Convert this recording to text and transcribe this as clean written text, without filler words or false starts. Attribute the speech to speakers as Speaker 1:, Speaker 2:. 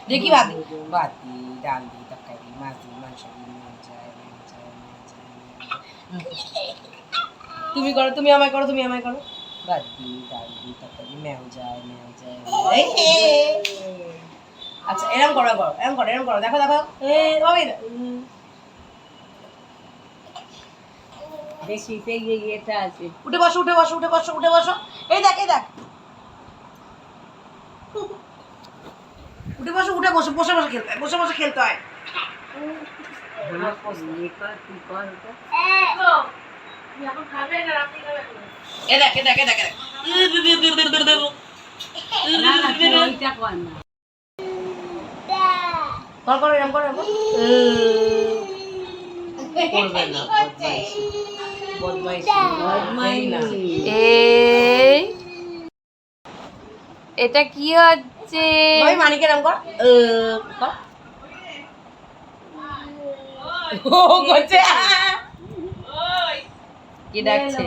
Speaker 1: দেখি ভাত দি ভাত দি ডাল দি তরকারি দি মাছ দি মাংস দি তুমি করো তুমি আমায় করো তুমি আমায় করো ভাত দি ডাল দি তরকারি ম্যাও যায় আচ্ছা এরকম করো এরকম করো দেখো দেখো
Speaker 2: দেখি সেই ইয়েটা আছে।
Speaker 1: উঠে বসো উঠে বসো উঠে বসো উঠে বসো এই দেখ উঠে বসো উঠে বসে বসে বসে খেলতে হয় বসে বসে খেলতে হয় এ দেখ কর এরকম করো করবে না
Speaker 3: এটা কি হচ্ছে?
Speaker 1: ভাই মানিকে এরকম কর ও করছে কি ডাকছে